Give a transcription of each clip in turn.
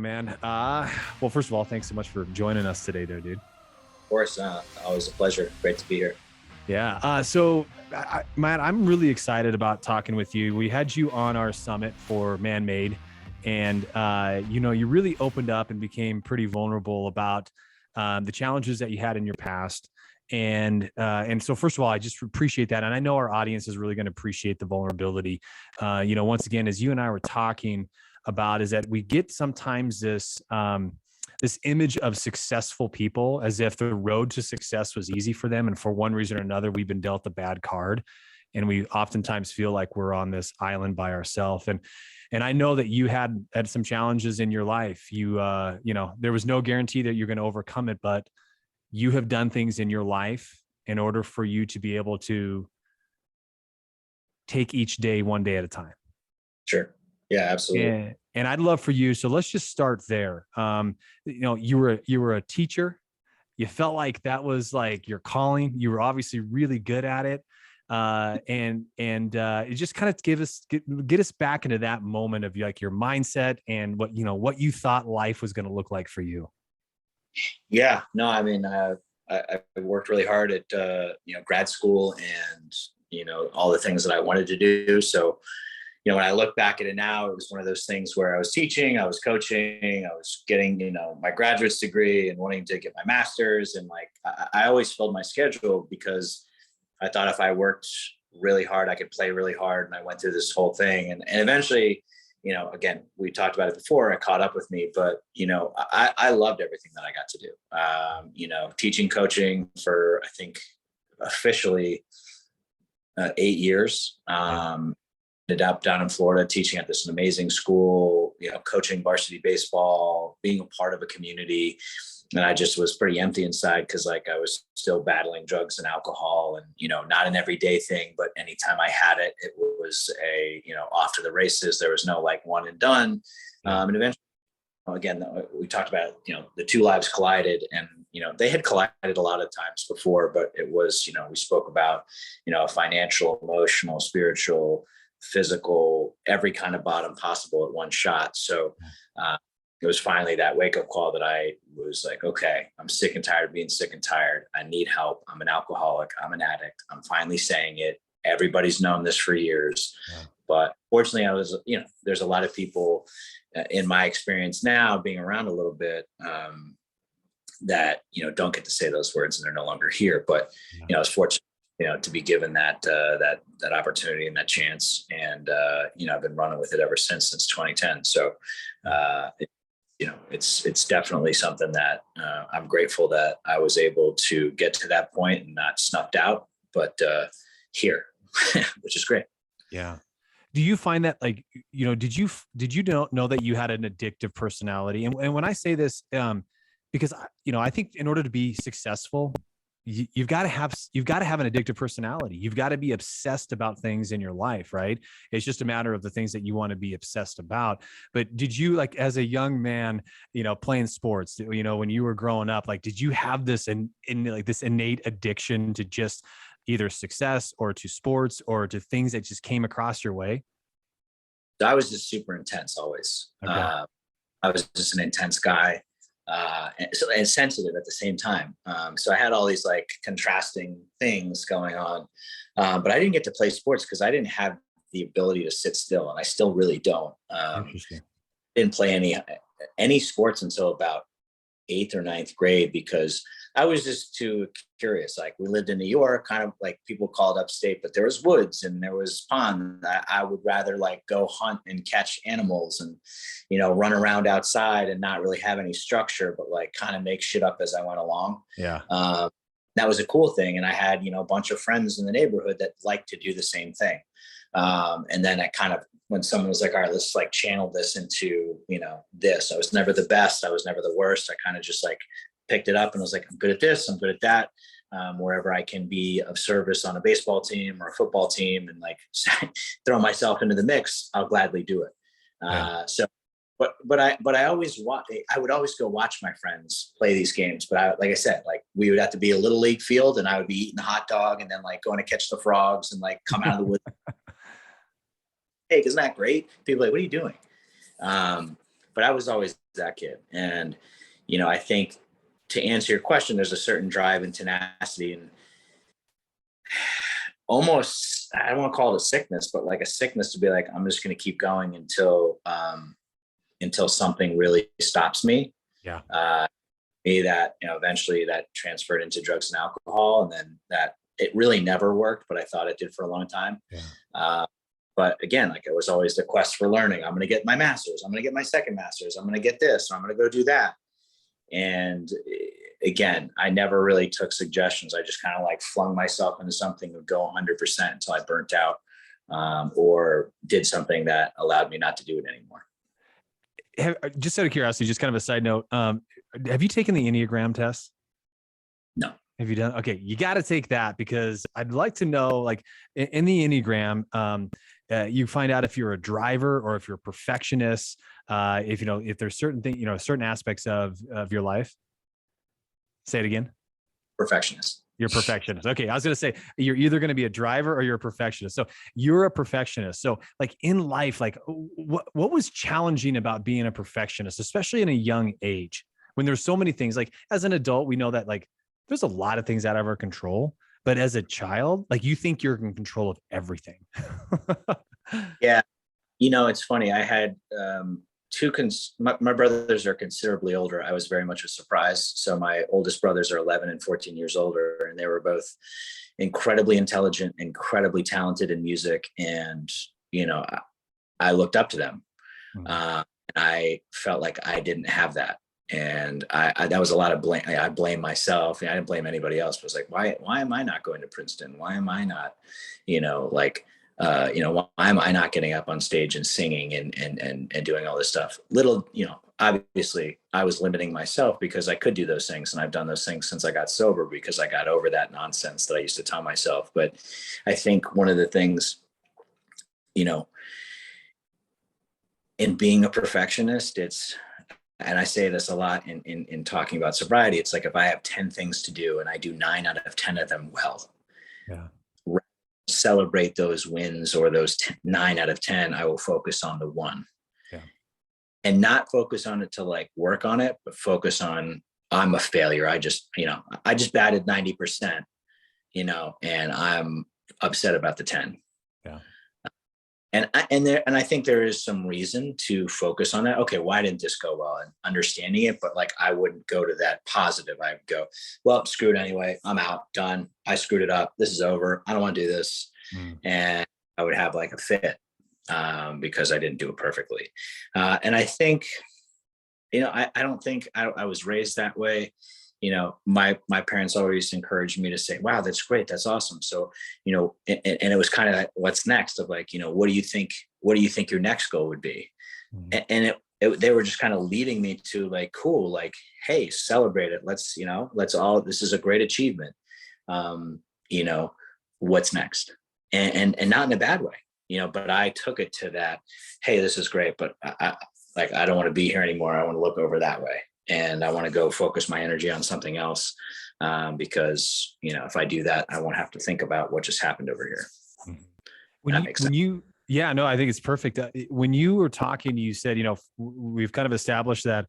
man. Well, first of all, thanks so much for joining us today there, dude. Of course, always a pleasure. Great to be here. Yeah. Matt, I'm really excited about talking with you. We had you on our summit for Man-Made, and you really opened up and became pretty vulnerable about the challenges that you had in your past. And so first of all, I just appreciate that. And I know our audience is really going to appreciate the vulnerability. Once again, as you and I were talking about, is that we get sometimes this image of successful people as if the road to success was easy for them. And for one reason or another, we've been dealt a bad card. And we oftentimes feel like we're on this island by ourselves. And I know that you had some challenges in your life. There was no guarantee that you're going to overcome it, but you have done things in your life in order for you to be able to take each day one day at a time. Sure. Yeah, absolutely. And I'd love for you. So let's just start there. You were a teacher. You felt like that was like your calling. You were obviously really good at it. It just kind of get us back into that moment of like your mindset and what you thought life was going to look like for you. Yeah, no, I mean, I worked really hard at, grad school and, all the things that I wanted to do. So, when I look back at it now, it was one of those things where I was teaching, I was coaching, I was getting, my graduate's degree and wanting to get my master's. And like, I always filled my schedule because I thought if I worked really hard, I could play really hard. And I went through this whole thing. And eventually, again, we talked about it before, it caught up with me, but, I loved everything that I got to do. Teaching, coaching for, I think, officially 8 years. Ended up down in Florida teaching at this amazing school, coaching varsity baseball, being a part of a community. And I just was pretty empty inside because like I was still battling drugs and alcohol and, not an everyday thing, but anytime I had it, it was off to the races. There was no like one and done. And eventually, again, we talked about, the two lives collided and, they had collided a lot of times before, but it was, we spoke about, financial, emotional, spiritual, physical, every kind of bottom possible at one shot. So it was finally that wake up call that I was like, okay, I'm sick and tired of being sick and tired. I need help. I'm an alcoholic. I'm an addict. I'm finally saying it. Everybody's known this for years. Yeah. But fortunately, I was, there's a lot of people in my experience now being around a little bit that, don't get to say those words and they're no longer here. But, I was fortunate to be given that opportunity and that chance. And, I've been running with it ever since 2010. So, it's definitely something that I'm grateful that I was able to get to that point and not snuffed out, but here, which is great. Yeah. Do you find that like, did you know that you had an addictive personality? And when I say this, because, I think in order to be successful, you've got to have an addictive personality. You've got to be obsessed about things in your life, right? It's just a matter of the things that you want to be obsessed about. But did you, like, as a young man, playing sports, when you were growing up, like, did you have this this innate addiction to just either success or to sports or to things that just came across your way? I was just super intense always. Okay. I was just an intense guy. And sensitive at the same time. So I had all these like contrasting things going on, but I didn't get to play sports because I didn't have the ability to sit still, and I still really don't. Didn't play any sports until about 8th or 9th grade because I was just too curious. Like we lived in New York, kind of like people call it upstate, but there was woods and there was pond. I would rather like go hunt and catch animals and, run around outside and not really have any structure, but like kind of make shit up as I went along. Yeah. That was a cool thing. And I had, a bunch of friends in the neighborhood that liked to do the same thing. And then I kind of, when someone was like, all right, let's like channel this into, this. I was never the best. I was never the worst. I kind of just like picked it up and was like, I'm good at this. I'm good at that. Wherever I can be of service on a baseball team or a football team and like throw myself into the mix, I'll gladly do it. But I always I would always go watch my friends play these games. But like I said, like we would have to be a little league field and I would be eating a hot dog and then like going to catch the frogs and like come out of the woods. Hey, isn't that great? People are like, what are you doing? but I was always that kid. And, you know, I think to answer your question, there's a certain drive and tenacity and almost, I don't want to call it a sickness, but like a sickness to be like, I'm just going to keep going until something really stops me. Yeah. Me that, you know, eventually that transferred into drugs and alcohol, and then that it really never worked, but I thought it did for a long time. Yeah. But again, like it was always the quest for learning. I'm going to get my master's. I'm going to get my second master's. I'm going to get this. I'm going to go do that. And again, I never really took suggestions. I just kind of like flung myself into something, would go 100% until I burnt out, or did something that allowed me not to do it anymore. Just out of curiosity, just kind of a side note, have you taken the Enneagram test? No. Have you done? Okay, you got to take that, because I'd like to know, like in the Enneagram, you find out if you're a driver or if you're a perfectionist. If you know, if there's certain things, you know, certain aspects of your life. Say it again. Perfectionist. You're a perfectionist. Okay, I was going to say you're either going to be a driver or you're a perfectionist. So you're a perfectionist. So like in life, like what was challenging about being a perfectionist, especially in a young age, when there's so many things? Like as an adult, we know that like there's a lot of things out of our control, but as a child, like you think you're in control of everything. Yeah. You know, it's funny. I had my brothers are considerably older. I was very much a surprise. So my oldest brothers are 11 and 14 years older, and they were both incredibly intelligent, incredibly talented in music. And, you know, I looked up to them. And I felt like I didn't have that. And I that was a lot of blame. I blame myself. I didn't blame anybody else. But it was like, why am I not going to Princeton? Why am I not, you know, like, you know, why am I not getting up on stage and singing and doing all this stuff? Little, you know, obviously I was limiting myself because I could do those things. And I've done those things since I got sober, because I got over that nonsense that I used to tell myself. But I think one of the things, you know, in being a perfectionist, and I say this a lot in talking about sobriety, it's like if I have 10 things to do and I do 9 out of 10 of them well, yeah, celebrate those wins or those 9 out of 10, I will focus on the one. Yeah. And not focus on it to like work on it, but focus on, I'm a failure. I just batted 90%, you know, and I'm upset about the 10. Yeah. And I think there is some reason to focus on that. Okay, why didn't this go well? And understanding it, but like I wouldn't go to that positive. I would go, well, screw it anyway. I'm out, done. I screwed it up. This is over. I don't want to do this. And I would have like a fit because I didn't do it perfectly. And I think, you know, I don't think I was raised that way. You know, my parents always encouraged me to say, wow, that's great. That's awesome. So, you know, and it was kind of like, what's next, of like, you know, what do you think your next goal would be? And they were just kind of leading me to like, cool, like, hey, celebrate it. Let's, you know, this is a great achievement. You know, what's next? And not in a bad way, you know, but I took it to that, hey, this is great, but I don't want to be here anymore. I want to look over that way. And I want to go focus my energy on something else, because, you know, if I do that, I won't have to think about what just happened over here. Yeah, no, I think it's perfect. When you were talking, you said, you know, we've kind of established that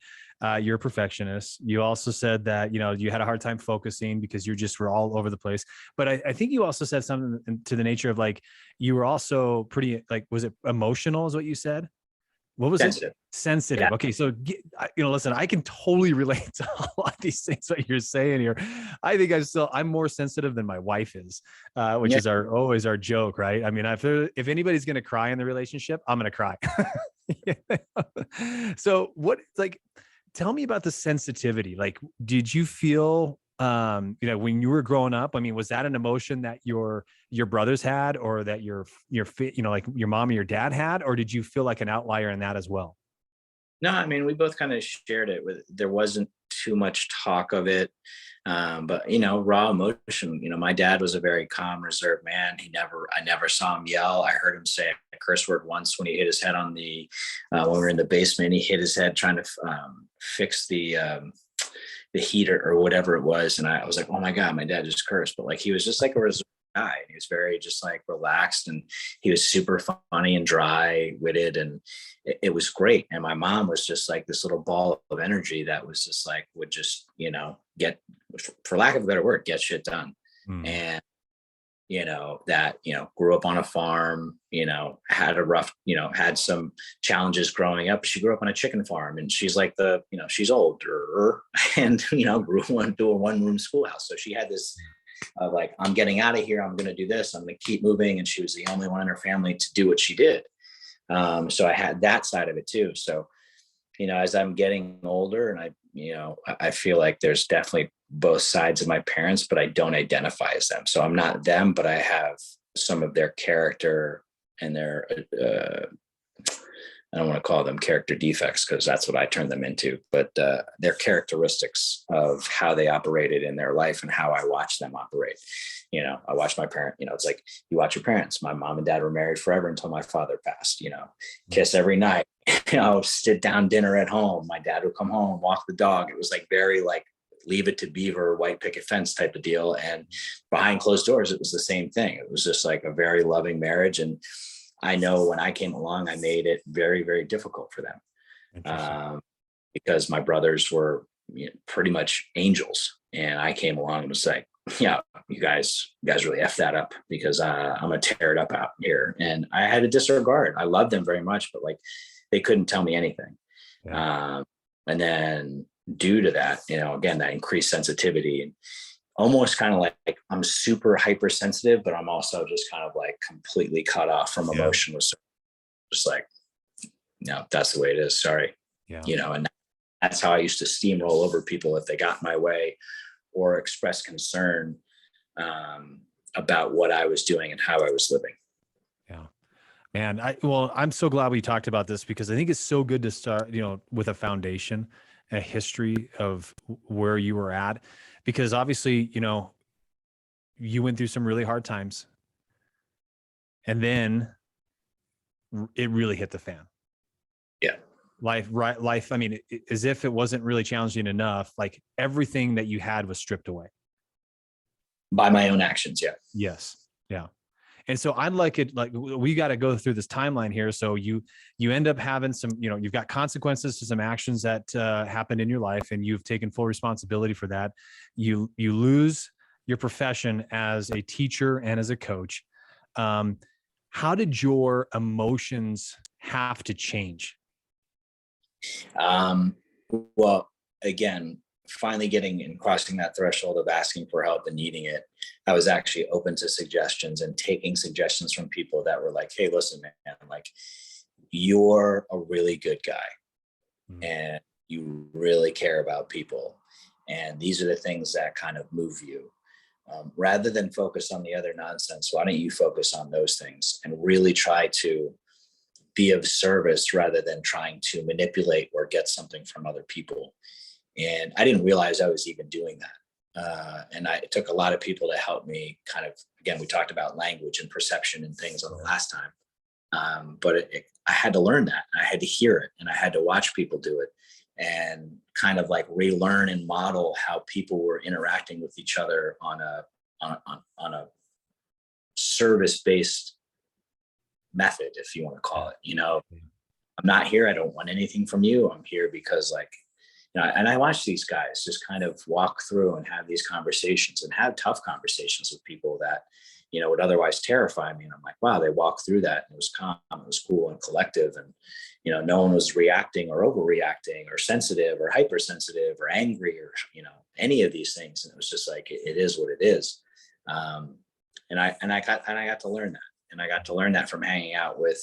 you're a perfectionist. You also said that, you know, you had a hard time focusing because you just were all over the place. But I think you also said something to the nature of like, you were also pretty, like, was it emotional is what you said? What was Sensitive. it? Sensitive. Yeah. Okay. So, you know, listen, I can totally relate to a lot of these things that you're saying here. I think I'm more sensitive than my wife is, which is always our joke, right? I mean, if anybody's going to cry in the relationship, I'm going to cry. So tell me about the sensitivity. Like, did you feel, you know, when you were growing up, I mean, was that an emotion that your brothers had, or that your you know, like your mom or your dad had, or did you feel like an outlier in that as well? No, I mean, we both kind of shared it. There wasn't too much talk of it. But, you know, raw emotion, you know, my dad was a very calm, reserved man. I never saw him yell. I heard him say a curse word once when he hit his head on when we were in the basement. He hit his head trying to fix the heater or whatever it was. And I was like, oh my God, my dad just cursed. But like, he was just like a reserved guy. He was very just like relaxed, and he was super funny and dry witted, and it was great. And my mom was just like this little ball of energy that was just like, would just, get, for lack of a better word, get shit done. Mm. And that, grew up on a farm, had a rough, had some challenges growing up. She grew up on a chicken farm, and she's like she's older and, grew up into a one-room schoolhouse. So she had this of like, I'm getting out of here. I'm going to do this. I'm going to keep moving. And she was the only one in her family to do what she did. So I had that side of it too. So, as I'm getting older, and I feel like there's definitely both sides of my parents, but I don't identify as them. So I'm not them, but I have some of their character and their, I don't want to call them character defects, because that's what I turn them into, but their characteristics of how they operated in their life and how I watch them operate. I watch my parent, it's like you watch your parents. My mom and dad were married forever until my father passed, kiss every night, sit down dinner at home. My dad would come home, walk the dog. It was like very like Leave It to Beaver, white picket fence type of deal. And behind closed doors, it was the same thing. It was just like a very loving marriage. And I know when I came along, I made it very, very difficult for them, because my brothers were pretty much angels. And I came along and was like, yeah, you guys really F that up, because I'm going to tear it up out here. And I had to disregard. I loved them very much, but like they couldn't tell me anything. Yeah. And then due to that, again, that increased sensitivity, and almost kind of like I'm super hypersensitive, but I'm also just kind of like completely cut off from emotion. Was just like, no, that's the way it is. Sorry. Yeah. And that's how I used to steamroll over people if they got in my way or express concern about what I was doing and how I was living. Yeah. And I'm so glad we talked about this, because I think it's so good to start, with a foundation, a history of where you were at, because obviously, you went through some really hard times, and then it really hit the fan. Yeah. Life. I mean, as if it wasn't really challenging enough, like everything that you had was stripped away by my own actions. Yeah. Yes. Yeah. And so I'd like we got to go through this timeline here. So you end up having some, you've got consequences to some actions that happened in your life, and you've taken full responsibility for that. You lose your profession as a teacher and as a coach. How did your emotions have to change? Well, again, finally getting and crossing that threshold of asking for help and needing it, I was actually open to suggestions and taking suggestions from people that were like, hey, listen, man, like you're a really good guy and you really care about people. And these are the things that kind of move you. Rather than focus on the other nonsense, why don't you focus on those things and really try to be of service rather than trying to manipulate or get something from other people. And I didn't realize I was even doing that. And it took a lot of people to help me kind of, again, we talked about language and perception and things on the last time. But I had to learn that. I had to hear it, and I had to watch people do it and kind of like relearn and model how people were interacting with each other on a service-based method, if you want to call it. I'm not here, I don't want anything from you. I'm here because and I watch these guys just kind of walk through and have these conversations and have tough conversations with people that would otherwise terrify me. And I'm like, wow, they walked through that, and it was calm, it was cool and collective, and no one was reacting or overreacting or sensitive or hypersensitive or angry or any of these things. And it was just like, it is what it is. And I got to learn that. And I got to learn that from hanging out with,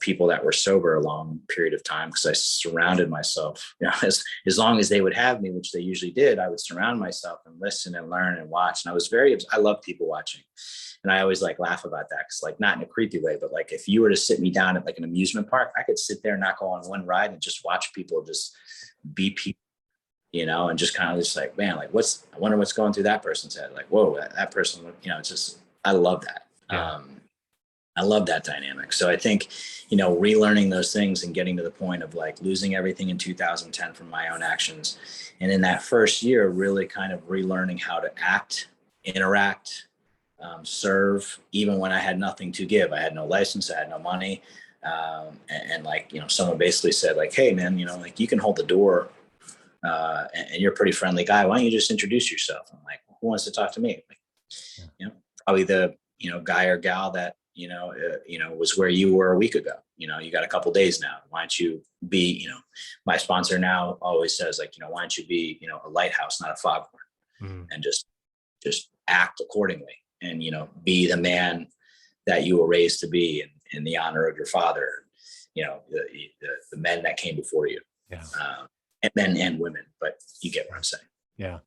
people that were sober a long period of time, because I surrounded myself, as long as they would have me, which they usually did, I would surround myself and listen and learn and watch. And I love people watching. And I always like laugh about that, because like, not in a creepy way, but like if you were to sit me down at like an amusement park, I could sit there and not go on one ride and just watch people just be people, and just kind of just like, man, like I wonder what's going through that person's head. Like, whoa, that person, it's just, I love that. Yeah. I love that dynamic. So I think, relearning those things and getting to the point of like losing everything in 2010 from my own actions. And in that first year, really kind of relearning how to act, interact, serve even when I had nothing to give. I had no license, I had no money. And like, someone basically said like, hey man, like you can hold the door, and you're a pretty friendly guy. Why don't you just introduce yourself? I'm like, who wants to talk to me? Like, probably the, guy or gal that, was where you were a week ago. You got a couple days now. Why don't you be, my sponsor now always says like, why don't you be, a lighthouse, not a foghorn, and just act accordingly, and, be the man that you were raised to be, in the honor of your father, the men that came before you, and men and women, but you get what I'm saying. Yeah.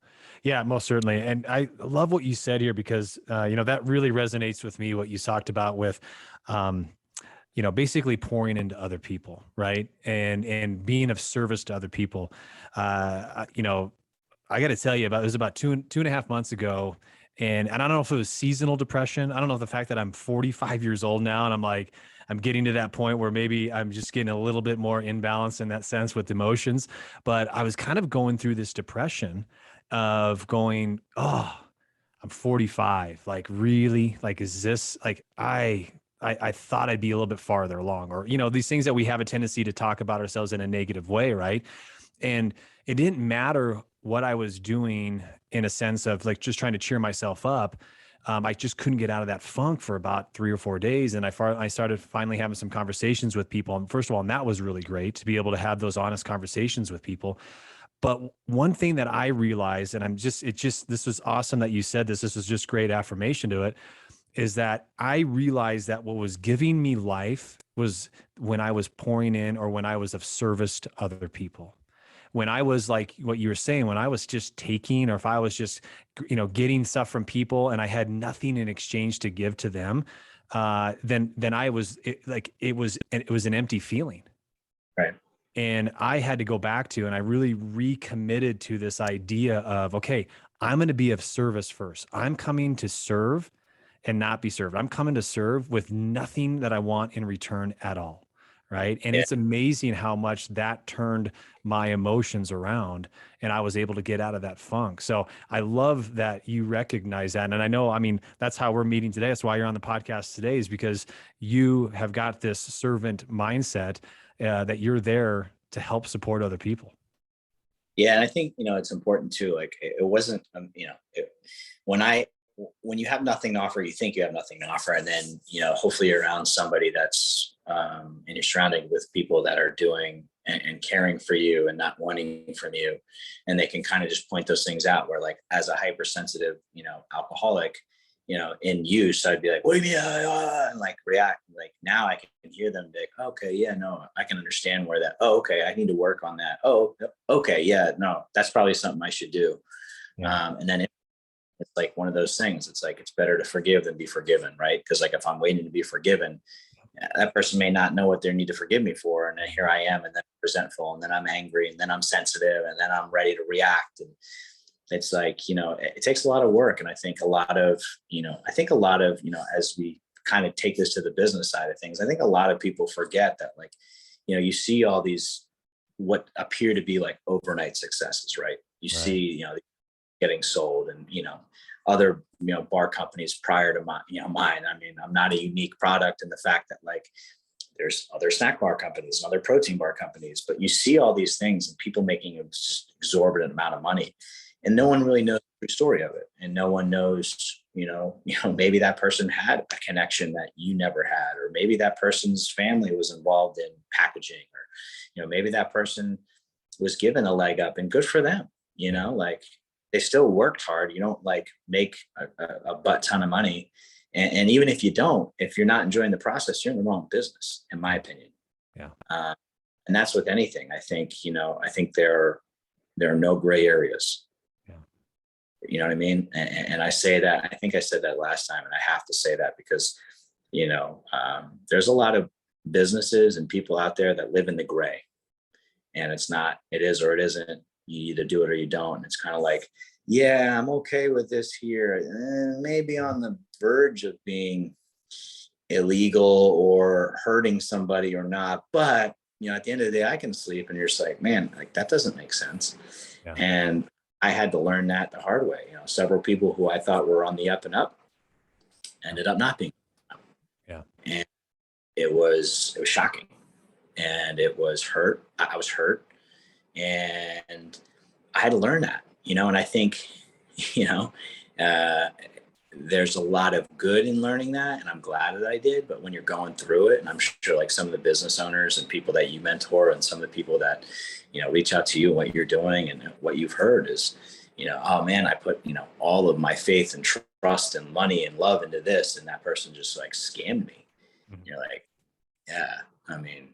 Yeah, most certainly. And I love what you said here because, that really resonates with me, what you talked about with, basically pouring into other people. Right. And being of service to other people. I got to tell you it was about 2.5 months ago. And I don't know if it was seasonal depression. I don't know if the fact that I'm 45 years old now and I'm getting to that point where maybe I'm just getting a little bit more imbalanced in that sense with emotions. But I was kind of going through this depression of going, oh, I'm 45. Like, really? Like, is this like I thought I'd be a little bit farther along, or, these things that we have a tendency to talk about ourselves in a negative way. Right. And it didn't matter what I was doing in a sense of like just trying to cheer myself up. I just couldn't get out of that funk for about 3 or 4 days. And I started finally having some conversations with people. And first of all, and that was really great to be able to have those honest conversations with people. But one thing that I realized, and this was awesome that you said this was just great affirmation to it, is that I realized that what was giving me life was when I was pouring in or when I was of service to other people. When I was like what you were saying, when I was just taking, or if I was just, getting stuff from people and I had nothing in exchange to give to them, then I was it was an empty feeling. Right. And I had to go back to, and I really recommitted to this idea of, okay, I'm going to be of service first. I'm coming to serve and not be served. I'm coming to serve with nothing that I want in return at all. Right. And it's amazing how much that turned my emotions around and I was able to get out of that funk. So I love that you recognize that. And I know, that's how we're meeting today. That's why you're on the podcast today, is because you have got this servant mindset, that you're there to help support other people. Yeah. And I think, it's important too. Like it wasn't, when you have nothing to offer, you think you have nothing to offer. And then, hopefully you're around somebody that's, and you're surrounded with people that are doing and caring for you and not wanting from you. And they can kind of just point those things out where, like, as a hypersensitive, alcoholic, in use, I'd be like, what do you mean? And like react. Like now I can hear them be like, okay, yeah, no, I can understand where that, oh, okay, I need to work on that. Oh, okay. Yeah, no, that's probably something I should do. Yeah. And then it's like one of those things. It's like, it's better to forgive than be forgiven. Right. Because like, if I'm waiting to be forgiven, that person may not know what they need to forgive me for. And then here I am, and then I'm resentful, and then I'm angry, and then I'm sensitive, and then I'm ready to react. And it's like, it takes a lot of work. And I think a lot of, as we kind of take this to the business side of things, I think a lot of people forget that, like, you see all these, what appear to be like overnight successes, right? You see, getting sold, and, other, bar companies prior to mine. I'm not a unique product in the fact that, like, there's other snack bar companies and other protein bar companies, but you see all these things and people making a just exorbitant amount of money, and no one really knows the true story of it. And no one knows, maybe that person had a connection that you never had, or maybe that person's family was involved in packaging, or, maybe that person was given a leg up, and good for them, like, they still worked hard. You don't like make a butt ton of money. And even if you don't, if you're not enjoying the process, you're in the wrong business, in my opinion. Yeah. And that's with anything. I think, I think there are no gray areas. Yeah. You know what I mean? And I say that, I think I said that last time, and I have to say that because, there's a lot of businesses and people out there that live in the gray, and it's not, it is or it isn't. You either do it or you don't. And it's kind of like, yeah, I'm okay with this here. Maybe on the verge of being illegal or hurting somebody or not. But, at the end of the day, I can sleep. And you're just like, man, like, that doesn't make sense. Yeah. And I had to learn that the hard way. Several people who I thought were on the up and up ended up not being. Yeah. And it was shocking, and it was hurt. I was hurt, and I had to learn that, and I think, you know, uh, there's a lot of good in learning that, and I'm glad that I did. But when you're going through it, and I'm sure like some of the business owners and people that you mentor and some of the people that, reach out to you and what you're doing and what you've heard is, oh man, I put, all of my faith and trust and money and love into this, and that person just like scammed me. Mhm. You're like, yeah, I mean,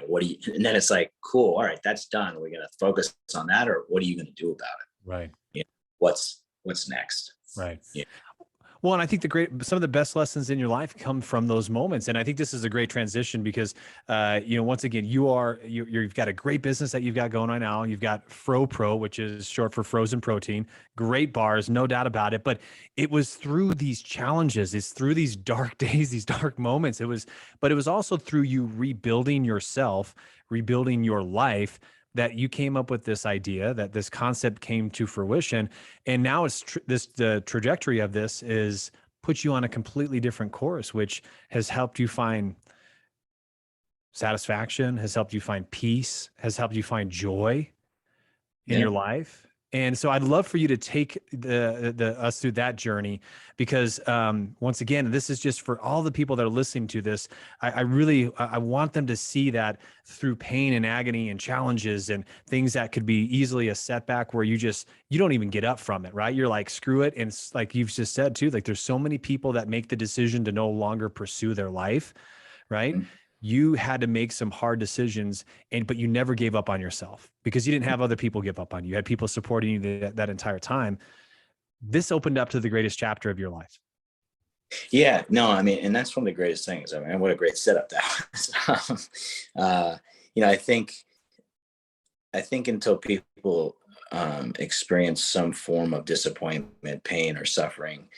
what do you, and then it's like, cool. All right, that's done. Are we going to focus on that, or what are you going to do about it? Right. What's next? Right. Yeah. Well, and I think some of the best lessons in your life come from those moments. And I think this is a great transition because, once again, you've got a great business that you've got going on now. You've got FROPRO, which is short for frozen protein, great bars, no doubt about it. But it was through these challenges, it's through these dark days, these dark moments. But it was also through you rebuilding yourself, rebuilding your life, that you came up with this idea, that this concept came to fruition. And now the trajectory of this is put you on a completely different course, which has helped you find satisfaction, has helped you find peace, has helped you find joy in Yeah. your life. And so I'd love for you to take us through that journey, because once again, this is just for all the people that are listening to this. I really want them to see that through pain and agony and challenges and things that could be easily a setback, where you don't even get up from it, right? You're like, screw it. And it's like you've just said too, like there's so many people that make the decision to no longer pursue their life, right? Mhm. You had to make some hard decisions, but you never gave up on yourself because you didn't have other people give up on you. You had people supporting you that entire time. This opened up to the greatest chapter of your life. Yeah, no, I mean, and that's one of the greatest things. I mean, what a great setup that was. I think until people experience some form of disappointment, pain, or suffering,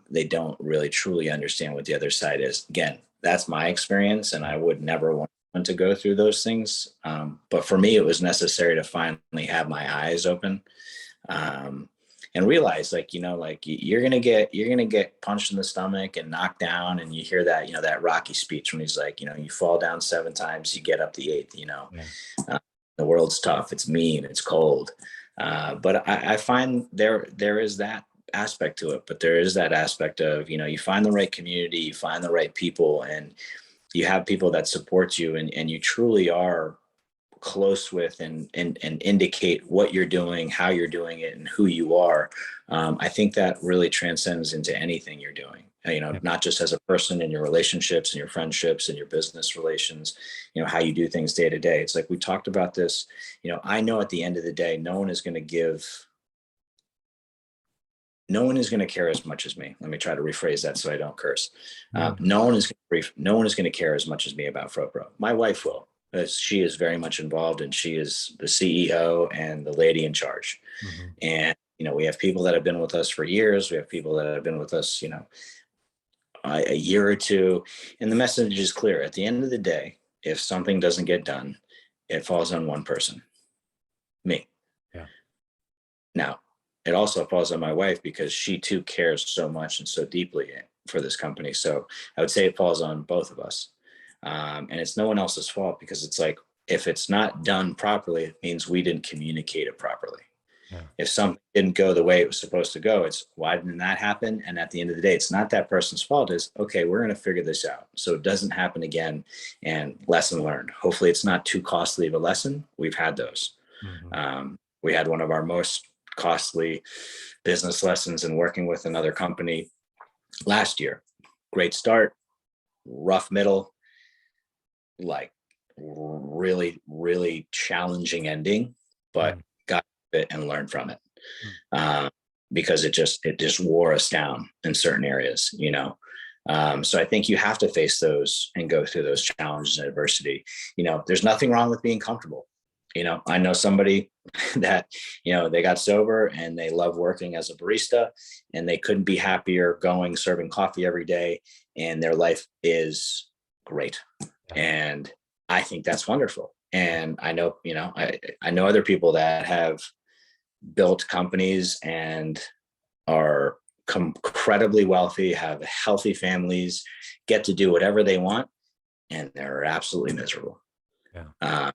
they don't really truly understand what the other side is. Again, that's my experience, and I would never want to go through those things. But for me, it was necessary to finally have my eyes open, and realize, like, like you're gonna get punched in the stomach and knocked down, and you hear that, that Rocky speech when he's like, you fall down 7 times, you get up the eighth. Yeah. The world's tough, it's mean, it's cold. But I find there is that aspect to it, but there is that aspect of, you find the right community, you find the right people, and you have people that support you, and you truly are close with, and indicate what you're doing, how you're doing it, and who you are. I think that really transcends into anything you're doing, Yep. not just as a person, in your relationships and your friendships and your business relations, how you do things day to day. It's like we talked about this. I know at the end of the day, no one is going to care as much as me. Let me try to rephrase that so I don't curse. Yeah. No one is going to care as much as me about FROPRO. My wife will, as she is very much involved, and she is the CEO and the lady in charge. Mm-hmm. And we have people that have been with us for years. We have people that have been with us, a year or two. And the message is clear. At the end of the day, if something doesn't get done, it falls on one person, me. Yeah. Now, it also falls on my wife, because she too cares so much and so deeply for this company. So I would say it falls on both of us. And it's no one else's fault, because it's like, if it's not done properly, it means we didn't communicate it properly. Yeah. If something didn't go the way it was supposed to go, it's, why didn't that happen? And at the end of the day, it's not that person's fault. It's, okay, we're going to figure this out so it doesn't happen again. And lesson learned. Hopefully it's not too costly of a lesson. We've had those. Mm-hmm. We had one of our most costly business lessons in working with another company last year. Great start, rough middle, like really, really challenging ending, but got it and learned from it. Because it just wore us down in certain areas, so I think you have to face those and go through those challenges and adversity. There's nothing wrong with being comfortable. I know somebody that, they got sober and they love working as a barista, and they couldn't be happier serving coffee every day, and their life is great. And I think that's wonderful. And I know, I know other people that have built companies and are incredibly wealthy, have healthy families, get to do whatever they want, and they're absolutely miserable. Yeah.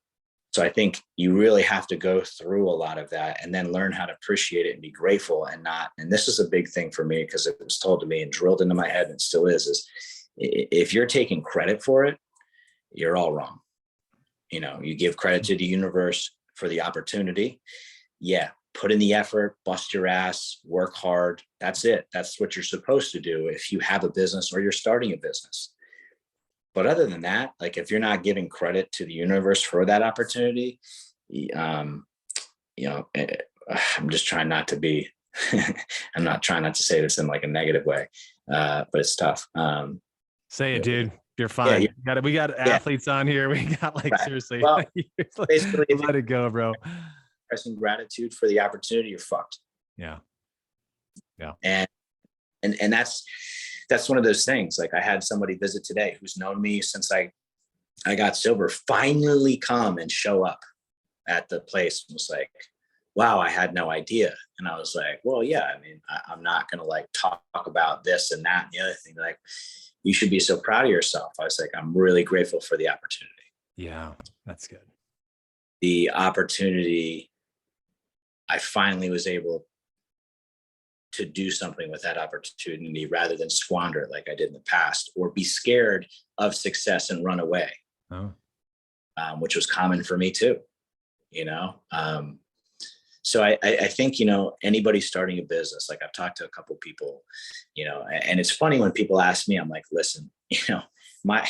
So I think you really have to go through a lot of that and then learn how to appreciate it and be grateful and not. And this is a big thing for me because it was told to me and drilled into my head and still is if you're taking credit for it, you're all wrong. You give credit to the universe for the opportunity. Yeah. Put in the effort, bust your ass, work hard. That's it. That's what you're supposed to do if you have a business or you're starting a business. But other than that, like if you're not giving credit to the universe for that opportunity, I'm just trying not to be, I'm not trying not to say this in like a negative way, but it's tough. Say it, dude. You're fine. Yeah, We got athletes on here. We got like, right. Seriously, Well, basically, let it go, bro. Expressing gratitude for the opportunity, you're fucked. Yeah. And that's one of those things. Like I had somebody visit today who's known me since I got sober, finally come and show up at the place and was like, wow, I had no idea. And I was like, well, yeah, I mean, I'm not going to like talk about this and that and the other thing. Like, you should be so proud of yourself. I was like, I'm really grateful for the opportunity. Yeah, that's good. The opportunity, I finally was able to do something with that opportunity rather than squander it like I did in the past or be scared of success and run away, which was common for me too, So I think, anybody starting a business, like I've talked to a couple of people, and it's funny when people ask me, I'm like, listen, my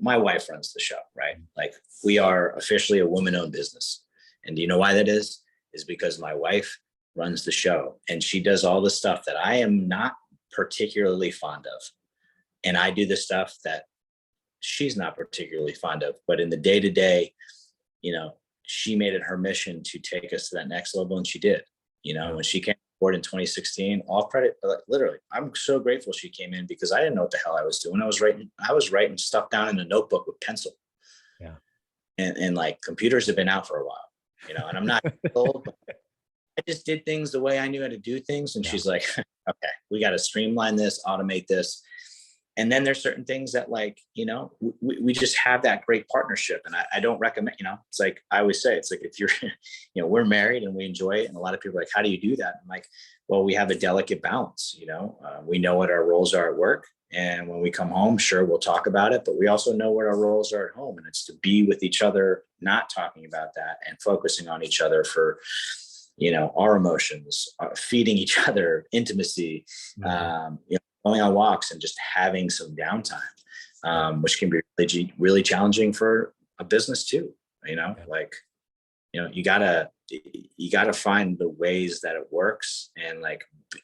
wife runs the show, right? Like we are officially a woman-owned business. And do you know why that is? Is because my wife runs the show and she does all the stuff that I am not particularly fond of. And I do the stuff that she's not particularly fond of, but in the day-to-day, she made it her mission to take us to that next level. And she did, when she came aboard in 2016, all credit, literally, I'm so grateful she came in because I didn't know what the hell I was doing. I was writing stuff down in a notebook with pencil. Yeah. And like computers have been out for a while, and I'm not old, but I just did things the way I knew how to do things. And she's like, okay, we got to streamline this, automate this. And then there's certain things that we just have that great partnership. And I don't recommend, it's like, I always say, it's like, if you're, we're married and we enjoy it. And a lot of people are like, how do you do that? I'm like, well, we have a delicate balance, we know what our roles are at work. And when we come home, sure, we'll talk about it, but we also know what our roles are at home. And it's to be with each other, not talking about that and focusing on each other for, our emotions, feeding each other, intimacy, going on walks and just having some downtime, which can be really, really challenging for a business too. You gotta find the ways that it works and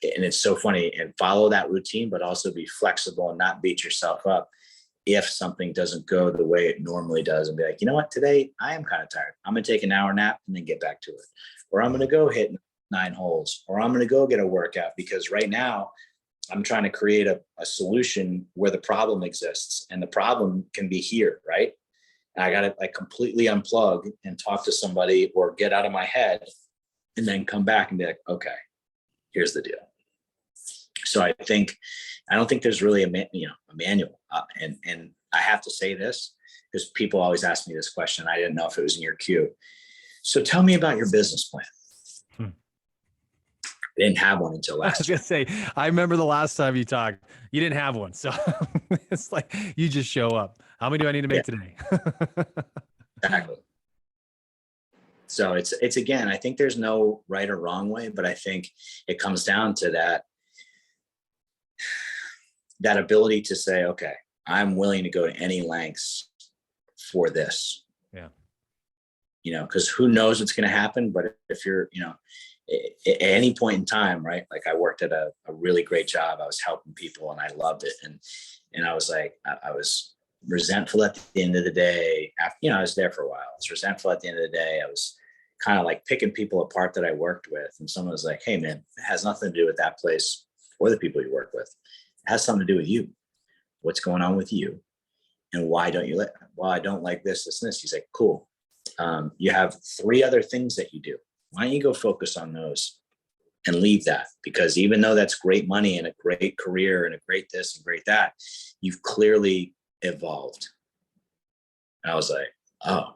it's so funny and follow that routine, but also be flexible and not beat yourself up if something doesn't go the way it normally does and be like, you know what, today I am kind of tired. I'm going to take an hour nap and then get back to it. Or I'm going to go hit 9 holes, or I'm going to go get a workout because right now I'm trying to create a solution where the problem exists and the problem can be here. Right. And I got to completely unplug and talk to somebody or get out of my head and then come back and be like, okay, here's the deal. So I don't think there's really a manual. And I have to say this because people always ask me this question. I didn't know if it was in your queue. So tell me about your business plan. I didn't have one until last year. I was gonna say, I remember the last time you talked, you didn't have one. So it's like, you just show up. How many do I need to make today? Exactly. So it's again, I think there's no right or wrong way, but I think it comes down to that ability to say, okay, I'm willing to go to any lengths for this. Yeah. Because who knows what's going to happen, but if you're, at any point in time, right? Like I worked at a really great job. I was helping people and I loved it. And I was like, I was resentful at the end of the day. After, I was there for a while. I was resentful at the end of the day. I was kind of like picking people apart that I worked with. And someone was like, hey man, it has nothing to do with that place or the people you work with. It has something to do with you. What's going on with you? And why don't you well, I don't like this, and this. He's like, cool. You have 3 other things that you do. Why don't you go focus on those and leave that, because even though that's great money and a great career and a great this and great that, you've clearly evolved. And I was like, oh,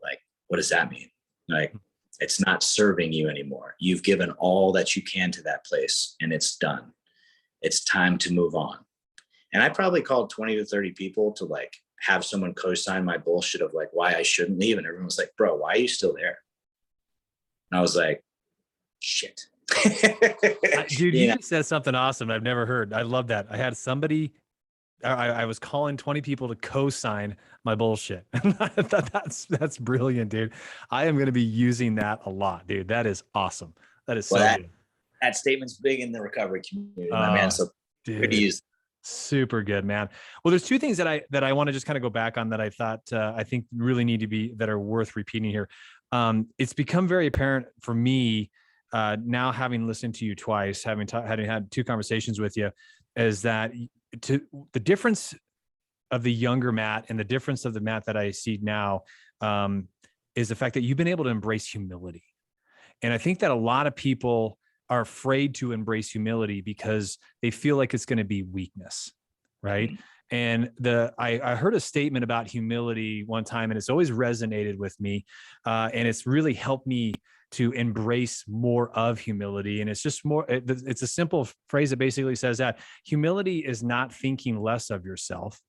like, what does that mean? Like, it's not serving you anymore. You've given all that you can to that place and it's done. It's time to move on. And I probably called 20 to 30 people to like have someone co-sign my bullshit of like why I shouldn't leave. And everyone was like, bro, why are you still there? And I was like, shit. Dude, you just said something awesome I've never heard. I love that. I had somebody, I was calling 20 people to co-sign my bullshit. I thought that's brilliant, dude. I am going to be using that a lot, dude. That is awesome. That is so good. That statement's big in the recovery community, my man. So dude, super good, man. Well, there's two things that I want to just kind of go back on that I thought I think really need to be, that are worth repeating here. It's become very apparent for me now, having listened to you twice, having had two conversations with you, is that the difference of the younger Matt and the difference of the Matt that I see now is the fact that you've been able to embrace humility. And I think that a lot of people are afraid to embrace humility because they feel like it's going to be weakness, right? Mm-hmm. And I heard a statement about humility one time, and it's always resonated with me, and it's really helped me to embrace more of humility. And it's just more, it's a simple phrase that basically says that humility is not thinking less of yourself,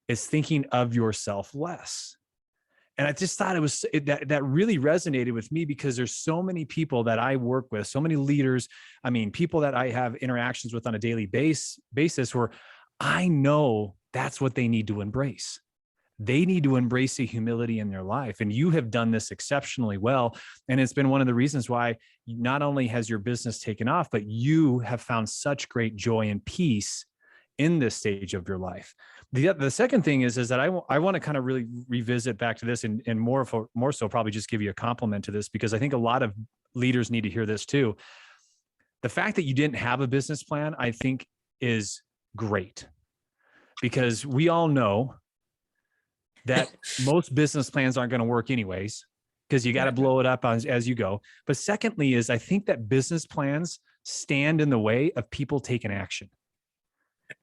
it's thinking of yourself less. And I just thought that really resonated with me, because there's so many people that I work with, so many leaders, I mean, people that I have interactions with on a daily basis where I know that's what they need to embrace. They need to embrace the humility in their life. And you have done this exceptionally well. And it's been one of the reasons why not only has your business taken off, but you have found such great joy and peace in this stage of your life. The second thing is that I want to kind of really revisit back to this and more so probably just give you a compliment to this, because I think a lot of leaders need to hear this too. The fact that you didn't have a business plan, I think, is great, because we all know that most business plans aren't going to work anyways, because you got to blow it up as you go. But secondly is I think that business plans stand in the way of people taking action,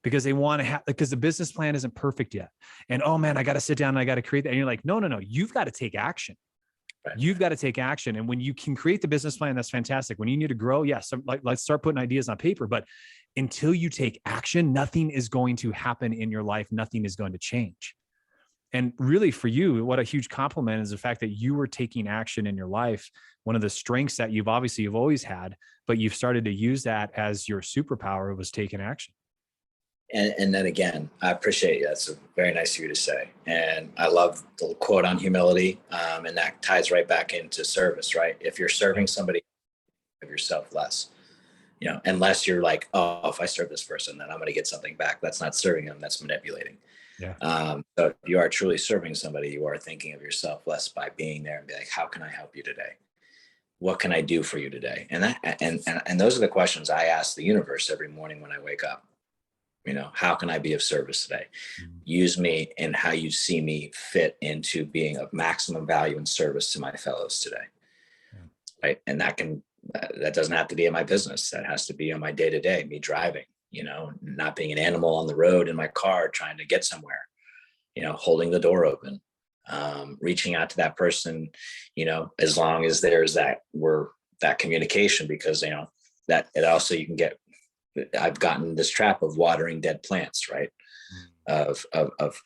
because they want to because the business plan isn't perfect yet. And, oh man, I got to sit down and I got to create that. And you're like, no, you've got to take action. Right. You've got to take action. And when you can create the business plan, that's fantastic. When you need to grow, yes, let's start putting ideas on paper. But until you take action, nothing is going to happen in your life. Nothing is going to change. And really for you, what a huge compliment is the fact that you were taking action in your life. One of the strengths that you've always had, but you've started to use that as your superpower, was taking action. And then again, I appreciate you. That's very nice of you to say. And I love the quote on humility. And that ties right back into service, right? If you're serving somebody, of yourself less, unless you're like, oh, if I serve this person, then I'm going to get something back. That's not serving them. That's manipulating. Yeah. So if you are truly serving somebody, you are thinking of yourself less by being there and be like, how can I help you today? What can I do for you today? And those are the questions I ask the universe every morning when I wake up. How can I be of service today? Mm-hmm. Use me and how you see me fit into being of maximum value and service to my fellows today. Yeah. Right. And that doesn't have to be in my business. That has to be on my day-to-day, me driving, not being an animal on the road in my car, trying to get somewhere, holding the door open, reaching out to that person, as long as there's that communication, because, that it also, I've gotten this trap of watering dead plants, right? Of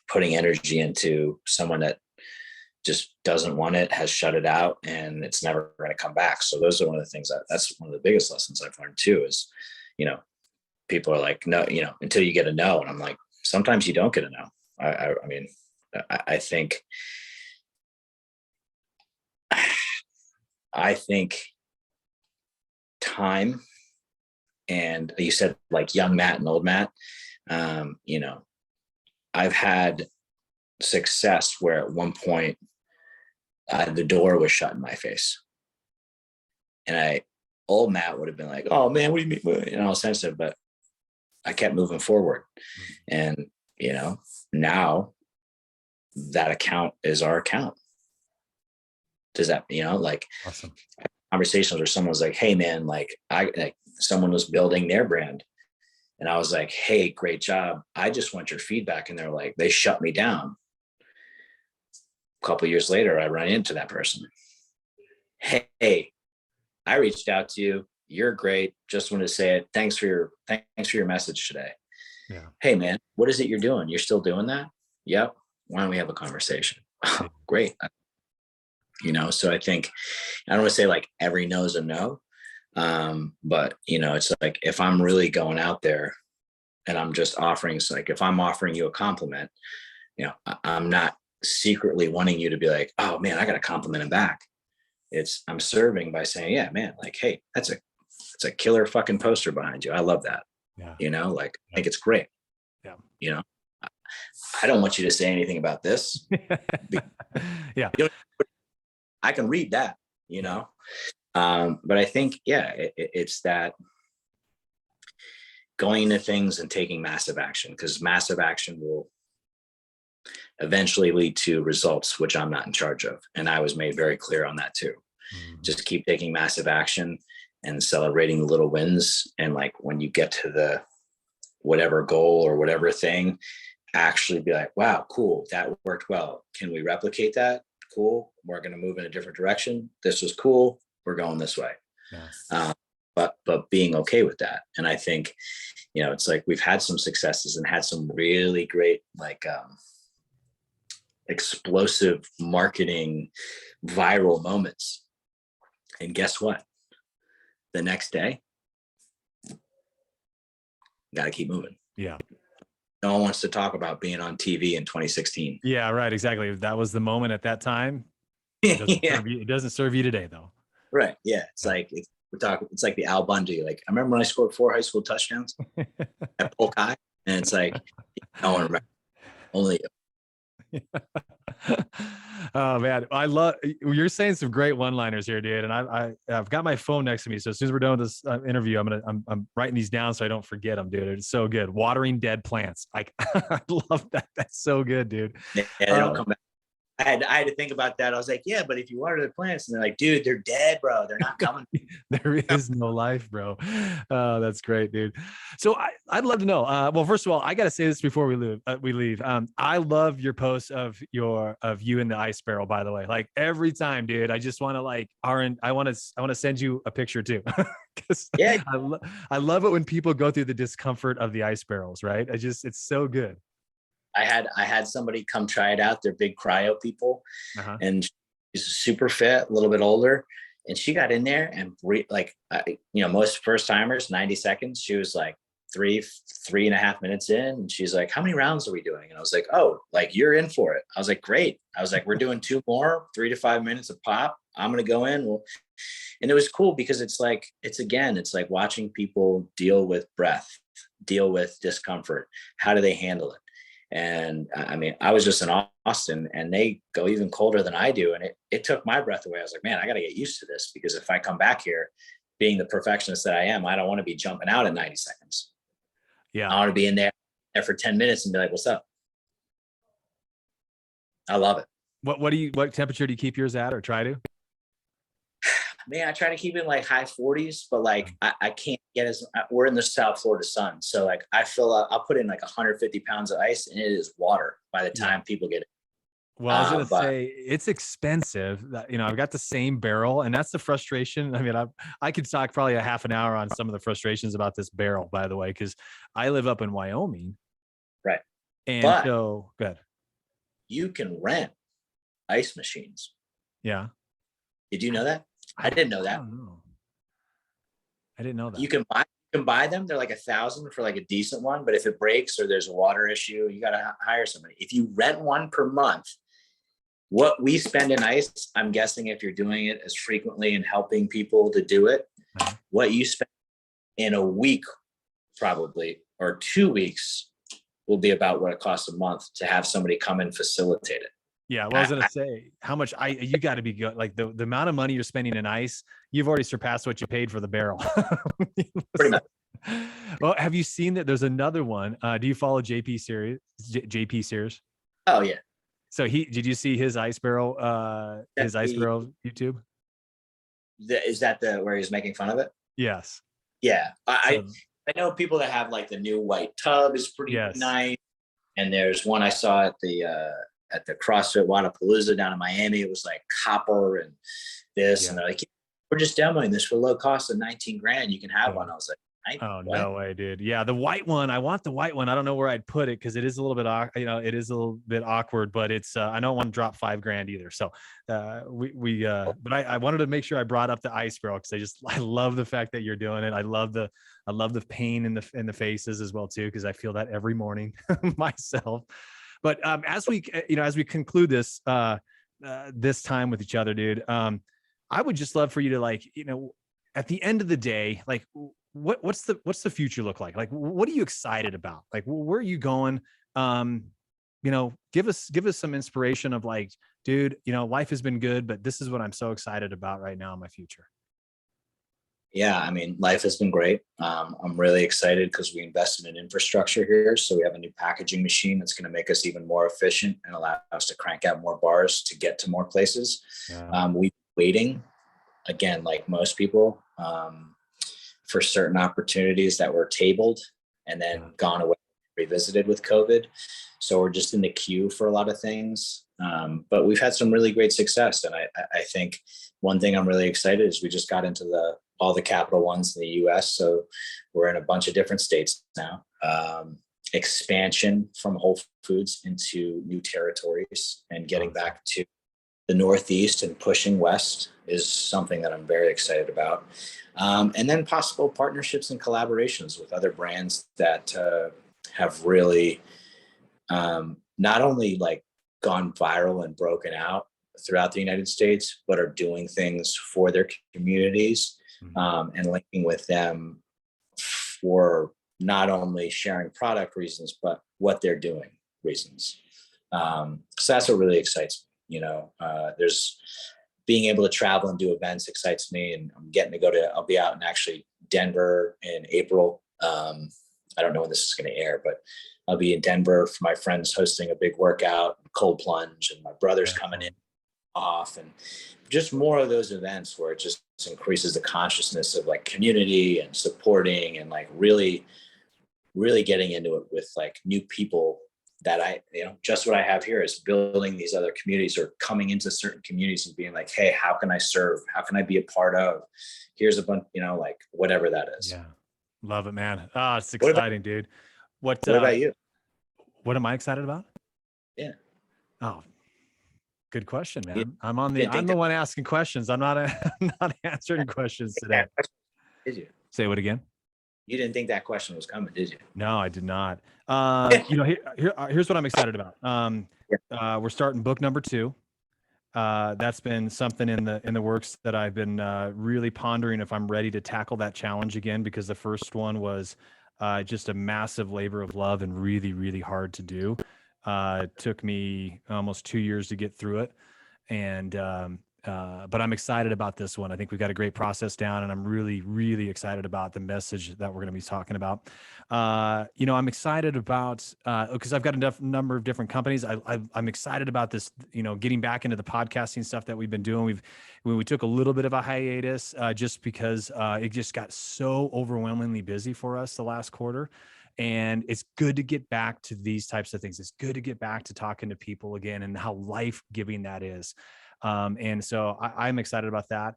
putting energy into someone that just doesn't want it, has shut it out, and it's never going to come back. So those are one of the things that's one of the biggest lessons I've learned too, is, people are like, no, until you get a no. And I'm like, sometimes you don't get a no. I think time, and you said like young Matt and old Matt, I've had success where at one point the door was shut in my face, and old Matt would have been like, oh man, what do you mean? All sensitive, but I kept moving forward. And, now that account is our account. Does that, like, awesome. conversations where someone was like, hey man, like someone was building their brand. And I was like, hey, great job. I just want your feedback. And they're like, they shut me down. A couple of years later, I run into that person. Hey, I reached out to you. You're great. Just wanted to say it. Thanks for your message today. Yeah. Hey man, what is it you're doing? You're still doing that? Yep. Why don't we have a conversation? Great. So I think, I don't want to say like every no is a no. But it's like, if I'm really going out there and I'm just offering, so like, if I'm offering you a compliment, I'm not secretly wanting you to be like, oh man, I got to compliment him back. I'm serving by saying, yeah, man, like, hey, that's a killer fucking poster behind you. I love that. Yeah. Like, I think it's great. Yeah. I don't want you to say anything about this. Yeah. I can read that, but I think, it's that going into things and taking massive action, because massive action will eventually lead to results, which I'm not in charge of. And I was made very clear on that too. Mm-hmm. Just keep taking massive action and celebrating the little wins. And like, when you get to the whatever goal or whatever thing, actually be like, wow, cool, that worked well. Can we replicate that? Cool. We're going to move in a different direction. This was cool. We're going this way. Yes. But being okay with that. And I think, it's like, we've had some successes and had some really great, like, explosive marketing viral moments. And guess what? The next day, got to keep moving. Yeah. No one wants to talk about being on TV in 2016. Yeah, right. Exactly. That was the moment at that time. It doesn't serve you today, though. Right. Yeah. It's like, it's like the Al Bundy. Like, I remember when I scored 4 high school touchdowns at Polk High, and it's like, no one remembers. Only you. Oh man, you're saying some great one-liners here, dude. And I've got my phone next to me, so as soon as we're done with this interview, I'm writing these down so I don't forget them, dude. It's so good. Watering dead plants. I love that. That's so good, dude. Yeah, they don't come back. I had to think about that. I was like, yeah, but if you water the plants, and they're like, dude, they're dead, bro. They're not coming. There is no life, bro. That's great, dude. So I'd love to know. Well, first of all, I got to say this before we leave. I love your posts of you in the ice barrel, by the way. Like, every time, dude, I just want to I want to send you a picture too. Yeah, I love it when people go through the discomfort of the ice barrels, right? It's so good. I had somebody come try it out. They're big cryo people, and she's super fit, a little bit older, and she got in there and most first timers, 90 seconds. She was like 3.5 minutes in, and she's like, how many rounds are we doing? And I was like, oh, like, you're in for it. I was like, great. I was like, we're doing 2 more, 3 to 5 minutes of pop. I'm going to go in. And it was cool because it's like watching people deal with breath, deal with discomfort. How do they handle it? And I mean, I was just in Austin, and they go even colder than I do. And it took my breath away. I was like, man, I got to get used to this, because if I come back here being the perfectionist that I am, I don't want to be jumping out in 90 seconds. Yeah. I want to be in there for 10 minutes and be like, what's up? I love it. What temperature do you keep yours at, or try to? Man, I try to keep it in like high 40s, but like I can't get we're in the South Florida sun. So like I'll put in like 150 pounds of ice, and it is water by the time people get it. Well, I was going to say, it's expensive. I've got the same barrel, and that's the frustration. I mean, I could talk probably a half an hour on some of the frustrations about this barrel, by the way, because I live up in Wyoming. Right. And so good. You can rent ice machines. Yeah. Did you know that? I didn't know that. I didn't know that. You can buy them. They're like $1,000 for like a decent one. But if it breaks or there's a water issue, you got to hire somebody. If you rent one per month, what we spend in ice, I'm guessing if you're doing it as frequently and helping people to do it, what you spend in a week, probably, or 2 weeks, will be about what it costs a month to have somebody come and facilitate it. Yeah, well, I was gonna say, how much you got to be good. Like the amount of money you're spending in ice, you've already surpassed what you paid for the barrel. Pretty much. Well, have you seen that? There's another one. Do you follow JP Sears? Oh yeah. So did you see his ice barrel? His ice barrel YouTube? Is that the where he's making fun of it? Yes. Yeah, So I know people that have like the new white tub is pretty yes. nice, and there's one I saw at the CrossFit Wadapalooza down in Miami. It was like copper and this, and Yeah. they're like, we're just demoing this for low cost of 19 grand. You can have Yeah. one. I was like, Oh, what? no way, dude. Yeah, the white one. I want the white one. I don't know where I'd put it because it is a little bit, it is a little bit awkward, but it's, I don't want to drop 5 grand either. So, but I wanted to make sure I brought up the ice barrel because I love the fact that you're doing it. I love the pain in the faces as well too because I feel that every morning myself. But as we conclude this time with each other, dude, I would just love for you to at the end of the day, like what's the future look like? Like, what are you excited about? Like, where are you going? Give us some inspiration of like, dude, life has been good, but this is what I'm so excited about right now in my future. Yeah, I mean, life has been great. I'm really excited because we invested in infrastructure here. So we have a new packaging machine that's going to make us even more efficient and allow us to crank out more bars to get to more places. Yeah. We've been waiting, again, like most people, for certain opportunities that were tabled and then gone away, revisited with COVID. So we're just in the queue for a lot of things. But we've had some really great success. And I think one thing I'm really excited is we just got into all the Capital Ones in the US. So we're in a bunch of different states now. Expansion from Whole Foods into new territories and getting back to the Northeast and pushing west is something that I'm very excited about. And then possible partnerships and collaborations with other brands that have really not only like gone viral and broken out throughout the United States, but are doing things for their communities, and linking with them for not only sharing product reasons, but what they're doing reasons. So that's what really excites me. There's being able to travel and do events excites me, and I'm getting to I'll be out in actually Denver in April. I don't know when this is going to air, but I'll be in Denver for my friends hosting a big workout, cold plunge, and my brother's coming in off, and just more of those events where it just increases the consciousness of like community and supporting and like really, really getting into it with like new people that just what I have here is building these other communities or coming into certain communities and being like, hey, how can I serve? How can I be a part of? Here's a bunch, like whatever that is. Yeah. Love it, man. Ah, it's What about, exciting, dude. What about you? What am I excited about? Yeah. Oh, good question, You man. didn't I'm think the that one asking questions. I'm not I'm not answering questions today. did you? Say what again? You didn't think that question was coming, did you? No, I did not. Here's what I'm excited about. We're starting book number 2. That's been something in the works that I've been really pondering if I'm ready to tackle that challenge again, because the first one was just a massive labor of love and really, really hard to do. It took me almost 2 years to get through it. And but I'm excited about this one. I think we've got a great process down, and I'm really, really excited about the message that we're going to be talking about. I'm excited about because I've got a number of different companies. I'm excited about this. Getting back into the podcasting stuff that we've been doing. We took a little bit of a hiatus just because it just got so overwhelmingly busy for us the last quarter. And it's good to get back to these types of things. It's good to get back to talking to people again and how life-giving that is. And so I'm excited about that.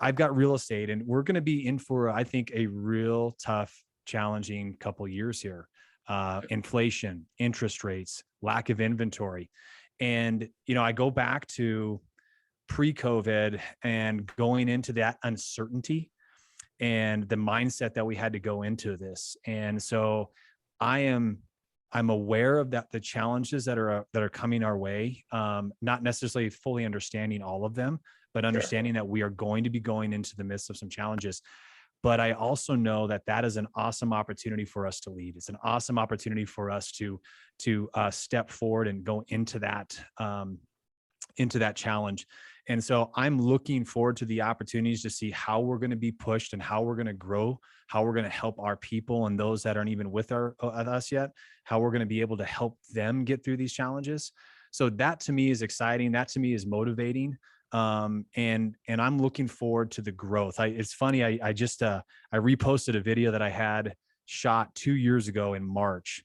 I've got real estate, and we're going to be in for, I think, a real tough, challenging couple years here. Inflation, interest rates, lack of inventory. And, I go back to pre-COVID and going into that uncertainty and the mindset that we had to go into this. And so I'm aware of that, the challenges that are coming our way, not necessarily fully understanding all of them, but understanding that we are going to be going into the midst of some challenges. But I also know that that is an awesome opportunity for us to lead. It's an awesome opportunity for us to step forward and go into that challenge. And so I'm looking forward to the opportunities to see how we're going to be pushed and how we're going to grow, how we're going to help our people and those that aren't even with us yet, how we're going to be able to help them get through these challenges. So that to me is exciting. That to me is motivating. And I'm looking forward to the growth. It's funny. I just, I reposted a video that I had shot 2 years ago in March,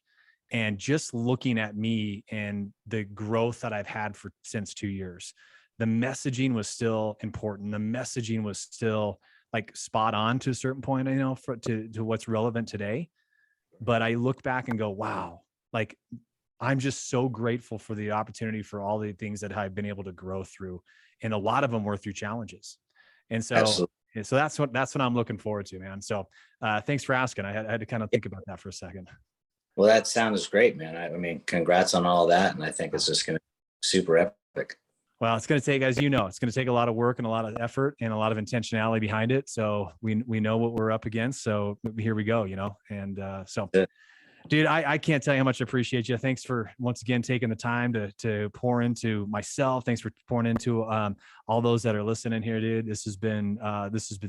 and just looking at me and the growth that I've had since 2 years, the messaging was still important. The messaging was still like spot on to a certain point, to what's relevant today. But I look back and go, wow, like I'm just so grateful for the opportunity for all the things that I've been able to grow through. And a lot of them were through challenges. And so, Absolutely. so that's what I'm looking forward to, man. So thanks for asking. I had to kind of think about that for a second. Well, that sounds great, man. I mean, congrats on all that. And I think it's just going to be super epic. Well, it's going to take, as you know, it's going to take a lot of work and a lot of effort and a lot of intentionality behind it. So we know what we're up against. So here we go, and so dude, I can't tell you how much I appreciate you. Thanks for once again taking the time to pour into myself. Thanks for pouring into all those that are listening here, dude. This has been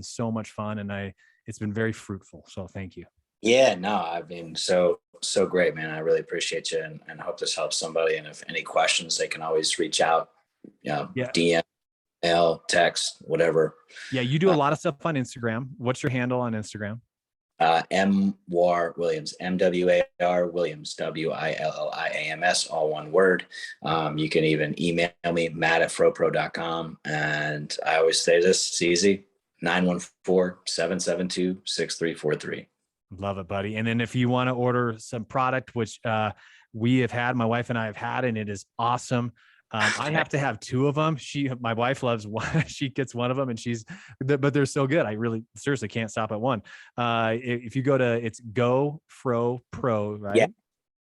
so much fun, and it's been very fruitful. So thank you. Yeah, no, I mean, so great, man. I really appreciate you, and hope this helps somebody. And if any questions, they can always reach out, Yeah. DM, mail, text, whatever. Yeah, you do a lot of stuff on Instagram. What's your handle on Instagram? M.War Williams, M.W.A.R. Williams, W.I.L.L.I.A.M.S, all one word. You can even email me, matt@fropro.com. And I always say this, it's easy, 914-772-6343. Love it, buddy. And then if you want to order some product, which we have had, my wife and I have had, and it is awesome. I have to have two of them. My wife loves one. She gets one of them, and but they're so good. I really seriously can't stop at one. If you go to, it's FROPRO, right? Yeah,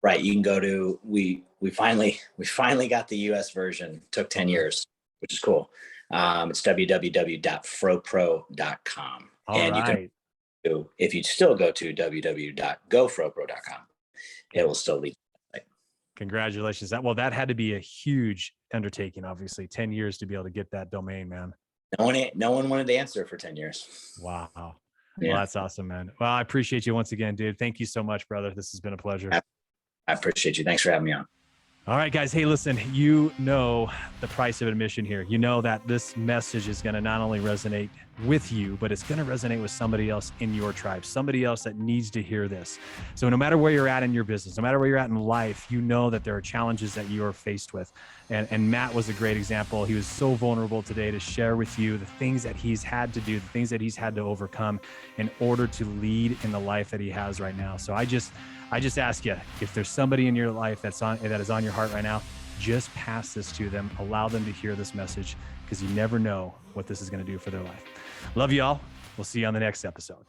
right. You can go to, we finally got the US version. Took 10 years, which is cool. It's www.fropro.com. And you can, if you still go to www.gofropro.com, it will still lead. Congratulations. That had to be a huge undertaking, obviously. 10 years to be able to get that domain, man. No one wanted to answer for 10 years. Wow. Yeah. Well, that's awesome, man. Well, I appreciate you once again, dude. Thank you so much, brother. This has been a pleasure. I appreciate you. Thanks for having me on. All right, guys. Hey, listen, you know the price of admission here. You know that this message is going to not only resonate with you, but it's going to resonate with somebody else in your tribe, somebody else that needs to hear this. So no matter where you're at in your business, no matter where you're at in life, you know that there are challenges that you are faced with. And Matt was a great example. He was so vulnerable today to share with you the things that he's had to do, the things that he's had to overcome in order to lead in the life that he has right now. So I just ask you, if there's somebody in your life that is on your heart right now, just pass this to them. Allow them to hear this message, because you never know what this is going to do for their life. Love you all. We'll see you on the next episode.